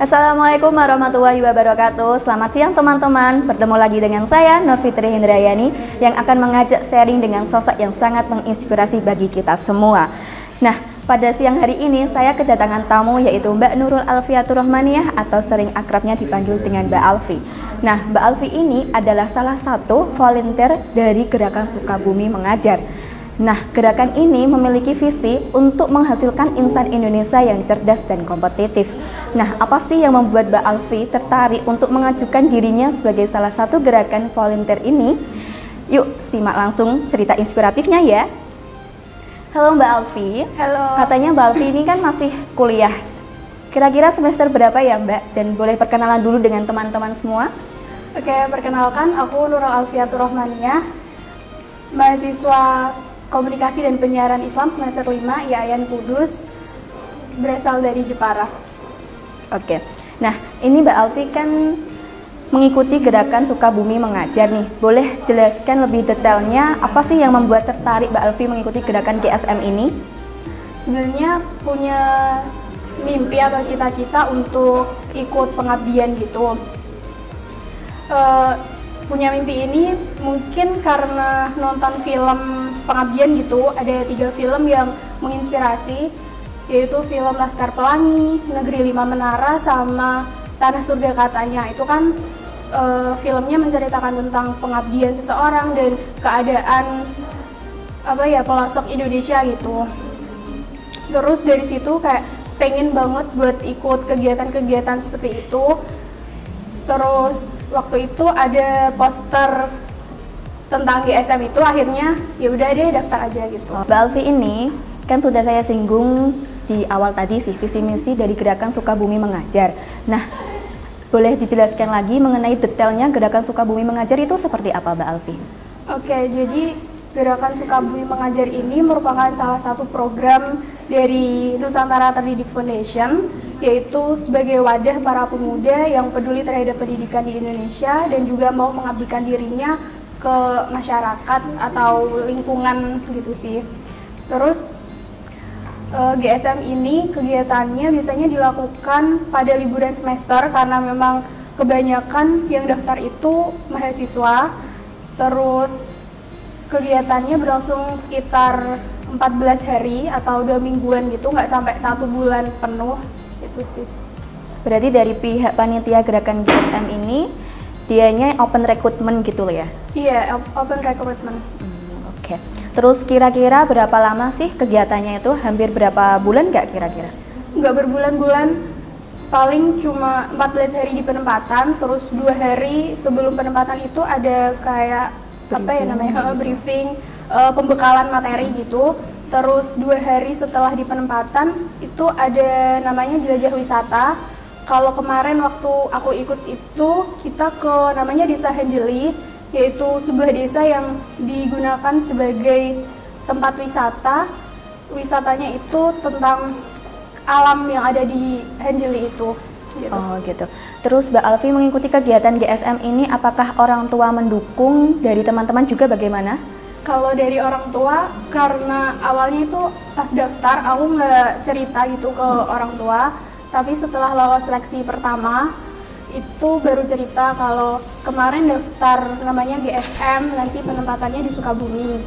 Assalamualaikum warahmatullahi wabarakatuh. Selamat siang teman-teman. Bertemu lagi dengan saya Nur Fitri Hindrayani yang akan mengajak sharing dengan sosok yang sangat menginspirasi bagi kita semua. Nah, pada siang hari ini saya kedatangan tamu yaitu Mbak Nurul Alfiatur Rahmaniyah atau sering akrabnya dipanggil dengan Mbak Alfi. Nah, Mbak Alfi ini adalah salah satu volunteer dari Gerakan Sukabumi Mengajar. Nah, gerakan ini memiliki visi untuk menghasilkan insan Indonesia yang cerdas dan kompetitif. Nah, apa sih yang membuat Mbak Alfi tertarik untuk mengajukan dirinya sebagai salah satu gerakan volunteer ini? Yuk, simak langsung cerita inspiratifnya ya. Halo Mbak Alfi. Halo. Katanya Mbak Alfi ini kan masih kuliah. Kira-kira semester berapa ya Mbak? Dan boleh perkenalan dulu dengan teman-teman semua? Oke, perkenalkan aku Nurul Alfiatur Rahmaniyah, mahasiswa Komunikasi dan Penyiaran Islam semester 5 IAIN Kudus, berasal dari Jepara. Oke, nah ini Mbak Alfi kan mengikuti Gerakan Sukabumi Mengajar nih. Boleh jelaskan lebih detailnya apa sih yang membuat tertarik Mbak Alfi mengikuti Gerakan GSM ini? Sebenarnya punya mimpi atau cita-cita untuk ikut pengabdian gitu. Punya mimpi ini mungkin karena nonton film pengabdian gitu. Ada 3 film yang menginspirasi, yaitu film Laskar Pelangi, Negeri Lima Menara, sama Tanah Surga Katanya. Itu kan filmnya menceritakan tentang pengabdian seseorang dan keadaan pelosok Indonesia gitu. Terus dari situ kayak pengen banget buat ikut kegiatan-kegiatan seperti itu. Terus waktu itu ada poster tentang GSM itu, akhirnya ya udah deh daftar aja gitu. Mbak Alfi ini kan sudah saya singgung di awal tadi sih visi misi dari Gerakan Sukabumi Mengajar. Nah, boleh dijelaskan lagi mengenai detailnya Gerakan Sukabumi Mengajar itu seperti apa Mbak Alfi? Oke, jadi Gerakan Sukabumi Mengajar ini merupakan salah satu program dari Nusantara Terdidik Foundation, yaitu sebagai wadah para pemuda yang peduli terhadap pendidikan di Indonesia dan juga mau mengabdikan dirinya ke masyarakat atau lingkungan gitu sih. Terus GSM ini kegiatannya biasanya dilakukan pada liburan semester karena memang kebanyakan yang daftar itu mahasiswa. Terus kegiatannya berlangsung sekitar 14 hari atau 2 mingguan gitu, nggak sampai 1 bulan penuh itu sih. Berarti dari pihak panitia Gerakan GSM ini dianya open recruitment gitu loh ya? Iya, open recruitment. Oke. Terus kira-kira berapa lama sih kegiatannya itu? Hampir berapa bulan nggak kira-kira? Nggak berbulan-bulan, paling cuma 14 hari di penempatan, terus 2 hari sebelum penempatan itu ada kayak briefing, pembekalan materi gitu. Terus 2 hari setelah di penempatan itu ada namanya jelajah wisata. Kalau kemarin waktu aku ikut itu kita ke namanya Desa Henjeli, yaitu sebuah desa yang digunakan sebagai tempat wisata. Wisatanya itu tentang alam yang ada di Henjeli itu. Gitu. Oh gitu. Terus Mbak Alfi mengikuti kegiatan GSM ini, apakah orang tua mendukung, dari teman-teman juga bagaimana? Kalau dari orang tua, karena awalnya itu pas daftar aku nggak cerita gitu ke orang tua, tapi setelah lolos seleksi pertama itu baru cerita kalau kemarin daftar namanya GSM, nanti penempatannya di Sukabumi.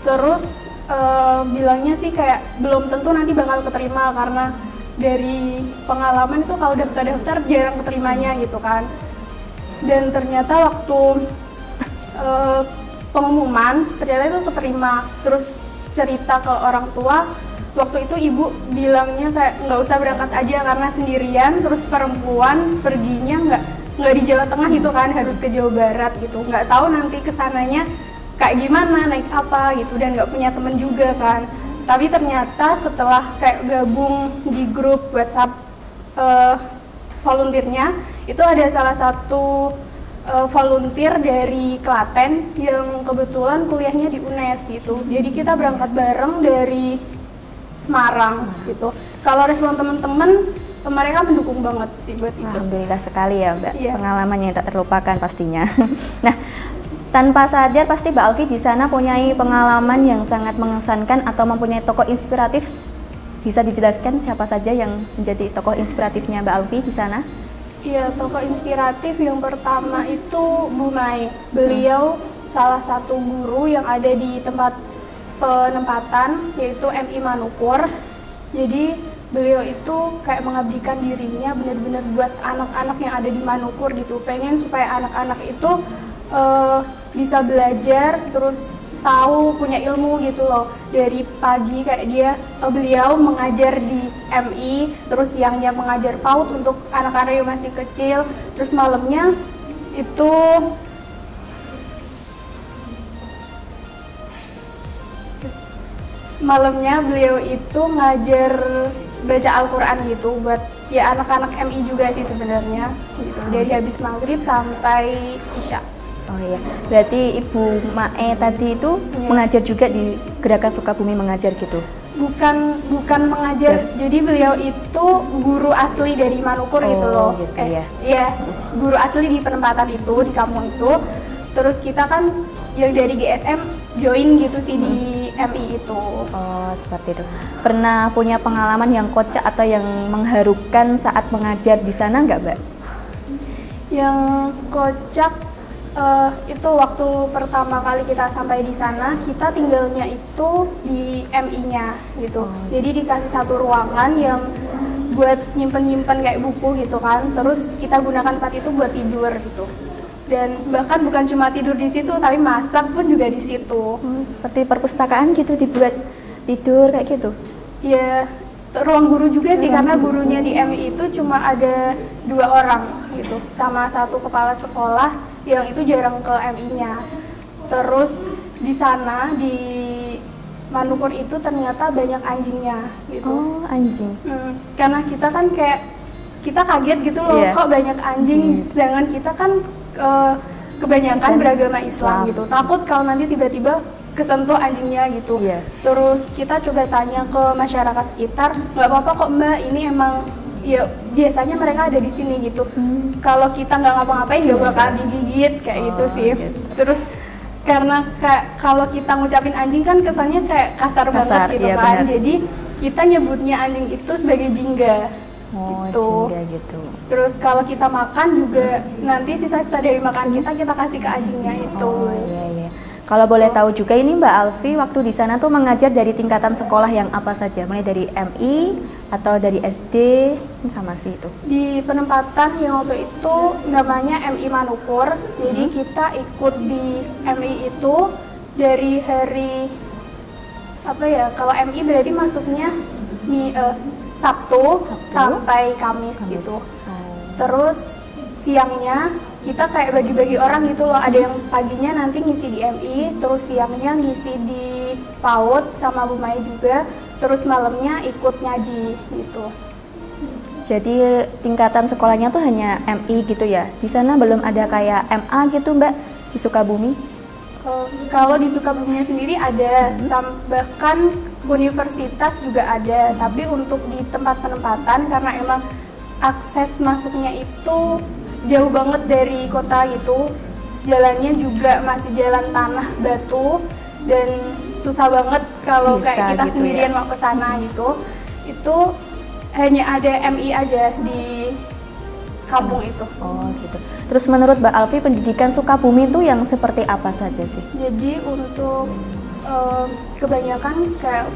Terus bilangnya sih kayak belum tentu nanti bakal keterima karena dari pengalaman itu kalau daftar-daftar jarang keterimanya gitu kan. Dan ternyata waktu pengumuman ternyata itu keterima. Terus cerita ke orang tua, waktu itu ibu bilangnya kayak nggak usah berangkat aja karena sendirian, terus perempuan perginya nggak di Jawa Tengah gitu kan, harus ke Jawa Barat gitu. Nggak tahu nanti kesananya kayak gimana, naik apa gitu, dan nggak punya temen juga kan. Tapi ternyata setelah kayak gabung di grup WhatsApp volunteernya, itu ada salah satu volunteer dari Klaten yang kebetulan kuliahnya di UNES gitu. Jadi kita berangkat bareng dari Semarang gitu. Kalau respon teman-teman, mereka mendukung banget sih buat itu. Alhamdulillah sekali ya Mbak, Iya. Pengalamannya yang tak terlupakan pastinya. Nah, tanpa sadar pasti Mbak Alfi di sana punya pengalaman yang sangat mengesankan atau mempunyai tokoh inspiratif bisa dijelaskan siapa saja yang menjadi tokoh inspiratifnya Mbak Alfi di sana? Iya, tokoh inspiratif yang pertama itu Bu Mai. Beliau salah satu guru yang ada di tempat penempatan, yaitu MI Manukur. Jadi beliau itu kayak mengabdikan dirinya benar-benar buat anak-anak yang ada di Manukur gitu. Pengen supaya anak-anak itu bisa belajar, terus tahu, punya ilmu gitu loh. Dari pagi kayak beliau mengajar di MI, terus siangnya mengajar PAUD untuk anak-anak yang masih kecil, terus malamnya itu beliau itu ngajar baca Al-Quran gitu buat ya anak-anak MI juga sih sebenarnya gitu, dari habis maghrib sampai isya. Oh iya, berarti Ibu Mae tadi itu mengajar juga di Gerakan Sukabumi Mengajar gitu? Bukan mengajar, jadi beliau itu guru asli dari Manukur gitu loh. Gitu ya? Iya, guru asli di penempatan itu, di kampung itu. Terus kita kan yang dari GSM join gitu sih di MI itu. Oh, seperti itu. Pernah punya pengalaman yang kocak atau yang mengharukan saat mengajar di sana nggak, Mbak? Yang kocak itu waktu pertama kali kita sampai di sana, kita tinggalnya itu di MI-nya gitu. Jadi dikasih satu ruangan yang buat nyimpen-nyimpen kayak buku gitu kan. Terus kita gunakan tempat itu buat tidur gitu. Dan bahkan bukan cuma tidur di situ, tapi masak pun juga di situ. Seperti perpustakaan gitu, dibuat tidur kayak gitu? Ya, ruang guru juga sih, karena gurunya di MI itu cuma ada 2 orang gitu, sama satu kepala sekolah yang itu jarang ke MI-nya. Terus di sana di Manukur itu ternyata banyak anjingnya gitu. Oh, anjing. Karena kita kan kayak kita kaget gitu loh, kok banyak anjing, sedangkan kita kan kebanyakan beragama Islam gitu. Takut kalau nanti tiba-tiba kesentuh anjingnya gitu. Terus kita coba tanya ke masyarakat sekitar, nggak apa-apa kok Mbak, ini emang ya biasanya mereka ada di sini gitu. Kalau kita nggak ngapa-ngapain nggak bakal digigit kayak gitu sih. Terus karena kalau kita ngucapin anjing kan kesannya kayak kasar banget gitu kan. Benar. Jadi kita nyebutnya anjing itu sebagai jingga. Gitu. Terus kalau kita makan juga nanti sisa-sisa dari makan kita kasih ke anjingnya itu. Iya. Kalau boleh tahu juga ini Mbak Alfi waktu di sana tuh mengajar dari tingkatan sekolah yang apa saja? Mulai dari MI atau dari SD sama sih itu? Di penempatan yang waktu itu namanya MI Manukur. Jadi kita ikut di MI itu dari hari apa ya? Kalau MI berarti masuknya Sabtu sampai Kamis gitu. Terus siangnya kita kayak bagi-bagi orang gitu loh. Ada yang paginya nanti ngisi di MI, terus siangnya ngisi di PAUD sama Bu Mai juga, terus malamnya ikut ngaji gitu. Jadi tingkatan sekolahnya tuh hanya MI gitu ya? Di sana belum ada kayak MA gitu Mbak di Sukabumi? Kalau di Sukabumi sendiri ada, bahkan universitas juga ada, tapi untuk di tempat penempatan karena emang akses masuknya itu jauh banget dari kota gitu, jalannya juga masih jalan tanah batu dan susah banget kalau kayak kita gitu sendirian mau ke sana gitu. Itu hanya ada MI aja di kampung itu. Oh gitu. Terus menurut Mbak Alfi pendidikan Sukabumi itu yang seperti apa saja sih? Jadi untuk kebanyakan kayak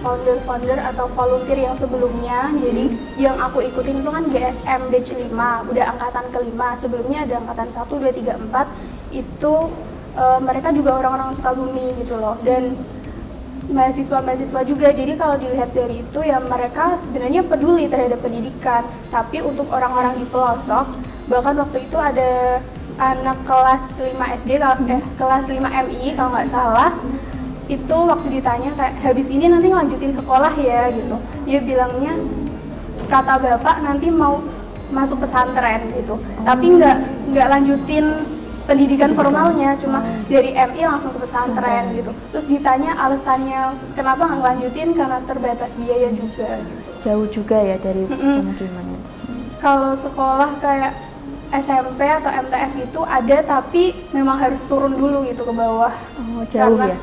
founder atau volunteer yang sebelumnya, jadi yang aku ikutin itu kan GSM batch 5, udah angkatan kelima. Sebelumnya ada angkatan 1, 2, 3, 4 itu mereka juga orang-orang Sukabumi gitu loh, dan mahasiswa-mahasiswa juga. Jadi kalau dilihat dari itu ya mereka sebenarnya peduli terhadap pendidikan, tapi untuk orang-orang di pelosok, bahkan waktu itu ada anak kelas 5 SD, kelas 5 MI kalau nggak salah, itu waktu ditanya kayak habis ini nanti ngelanjutin sekolah ya gitu, dia bilangnya kata bapak nanti mau masuk pesantren gitu, tapi nggak lanjutin pendidikan formalnya, cuma dari MI langsung ke pesantren gitu. Terus ditanya alasannya kenapa nggak ngelanjutin, karena terbatas biaya juga. Jauh juga ya dari pemukimannya. Kalau sekolah kayak SMP atau MTS itu ada, tapi memang harus turun dulu gitu ke bawah. Oh, jauh ya?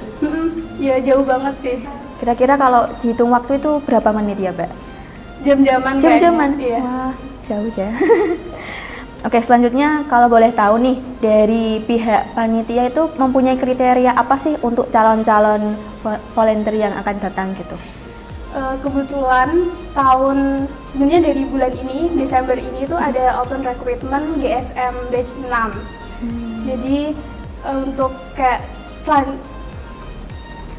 Ya jauh banget sih. Kira-kira kalau dihitung waktu itu berapa menit ya Mbak? jam-jaman. Jam-jaman. Iya. Wah, jauh ya. Oke, selanjutnya kalau boleh tahu nih, dari pihak panitia itu mempunyai kriteria apa sih untuk calon-calon volunteer yang akan datang gitu? Kebetulan sebenarnya dari bulan ini, Desember ini tuh ada open recruitment GSM batch 6. Jadi untuk kayak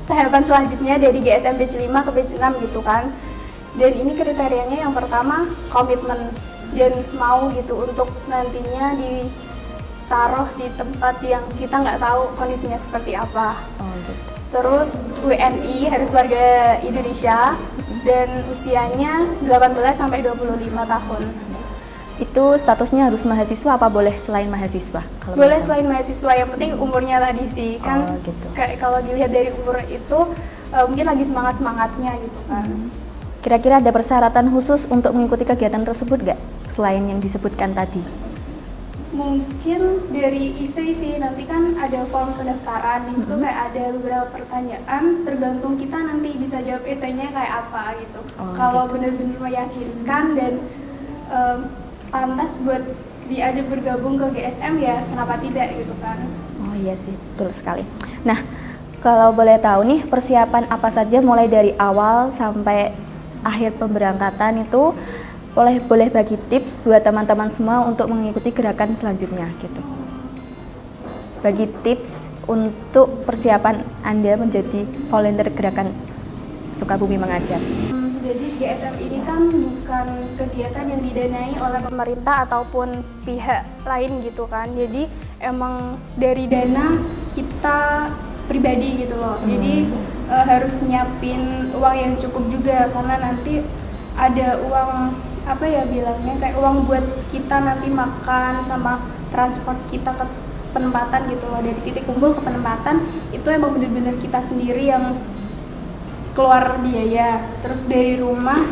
tahapan selanjutnya dari GSM batch 5 ke batch 6 gitu kan. Dan ini kriterianya yang pertama komitmen dan mau gitu untuk nantinya ditaruh di tempat yang kita nggak tahu kondisinya seperti apa. Gitu. Terus WNI harus warga Indonesia dan usianya 18 sampai 25 tahun. Itu statusnya harus mahasiswa apa boleh selain mahasiswa? Boleh selain mahasiswa, yang penting umurnya tadi sih kan. Gitu. Kayak kalau dilihat dari umur itu mungkin lagi semangatnya gitu kan. Kira-kira ada persyaratan khusus untuk mengikuti kegiatan tersebut nggak, selain yang disebutkan tadi? Mungkin dari ISEI sih, nanti kan ada form pendaftaran, di situ kayak ada beberapa pertanyaan, tergantung kita nanti bisa jawab esainya kayak apa gitu. Kalau benar-benar meyakinkan dan pantas buat diajak bergabung ke GSM ya kenapa tidak gitu kan. Oh iya sih, betul sekali. Nah, kalau boleh tahu nih, persiapan apa saja mulai dari awal sampai akhir pemberangkatan itu, boleh bagi tips buat teman-teman semua untuk mengikuti gerakan selanjutnya gitu. Bagi tips untuk persiapan Anda menjadi volunteer gerakan Sukabumi Mengajar. Jadi GSM ini kan bukan kegiatan yang didanai oleh pemerintah ataupun pihak lain gitu kan. Jadi emang dari dana kita pribadi gitu loh. Jadi harus nyiapin uang yang cukup juga, karena nanti ada uang apa ya bilangnya, kayak uang buat kita nanti makan sama transport kita ke penempatan gitu loh. Dari titik kumpul ke penempatan itu emang bener-bener kita sendiri yang keluar biaya. Terus dari rumah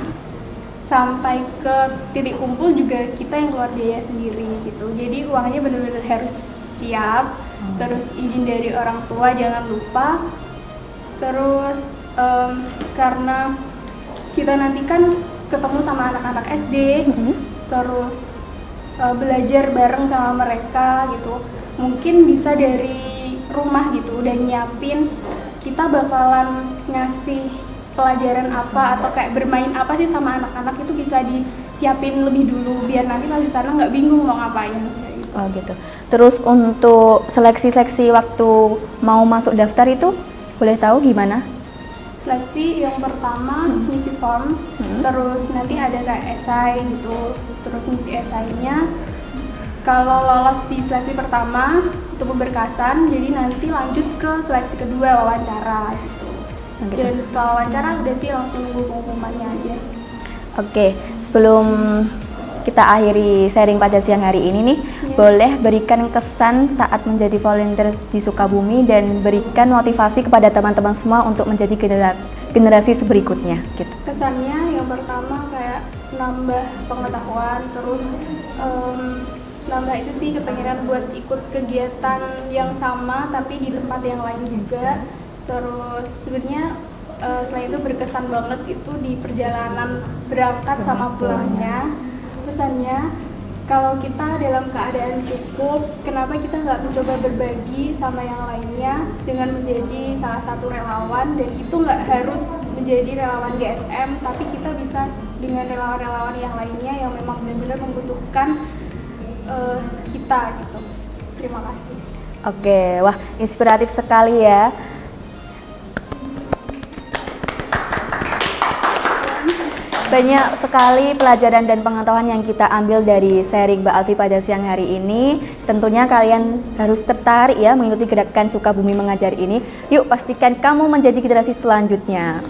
sampai ke titik kumpul juga kita yang keluar biaya sendiri gitu. Jadi uangnya bener-bener harus siap. Terus izin dari orang tua jangan lupa. Terus karena kita nanti kan ketemu sama anak-anak SD, terus belajar bareng sama mereka gitu. Mungkin bisa dari rumah gitu, udah nyiapin kita bakalan ngasih pelajaran apa atau kayak bermain apa sih sama anak-anak, itu bisa disiapin lebih dulu biar nanti pas di sana nggak bingung mau ngapain. Gitu. Oh gitu. Terus untuk seleksi-seleksi waktu mau masuk daftar itu boleh tahu gimana? Seleksi yang pertama ngisi form, terus nanti ada kayak esai gitu, terus ngisi esainya. Kalau lolos di seleksi pertama itu pemberkasan, jadi nanti lanjut ke seleksi kedua, wawancara gitu. Dan setelah wawancara udah sih langsung nunggu pengumumannya aja. Oke, sebelum kita akhiri sharing pada siang hari ini nih, boleh berikan kesan saat menjadi volunteer di Sukabumi dan berikan motivasi kepada teman-teman semua untuk menjadi generasi berikutnya gitu. Kesannya yang pertama kayak nambah pengetahuan, terus nambah itu sih kepengenan buat ikut kegiatan yang sama tapi di tempat yang lain juga. Terus sebenarnya selain itu berkesan banget itu di perjalanan berangkat sama pulangnya. Pesannya, kalau kita dalam keadaan cukup, kenapa kita nggak mencoba berbagi sama yang lainnya dengan menjadi salah satu relawan, dan itu nggak harus menjadi relawan GSM, tapi kita bisa dengan relawan-relawan yang lainnya yang memang benar-benar membutuhkan kita gitu. Terima kasih. Oke, wah inspiratif sekali ya. Banyak sekali pelajaran dan pengetahuan yang kita ambil dari sharing Mbak Alfi pada siang hari ini. Tentunya kalian harus tertarik ya mengikuti gerakan Sukabumi Mengajar ini. Yuk pastikan kamu menjadi generasi selanjutnya.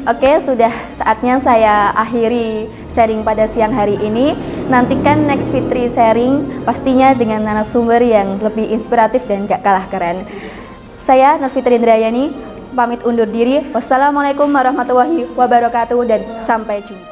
Oke, sudah saatnya saya akhiri sharing pada siang hari ini. Nantikan next Fitri sharing pastinya dengan narasumber yang lebih inspiratif dan gak kalah keren. Saya Nur Fitri Indrayani pamit undur diri. Wassalamualaikum warahmatullahi wabarakatuh dan sampai jumpa.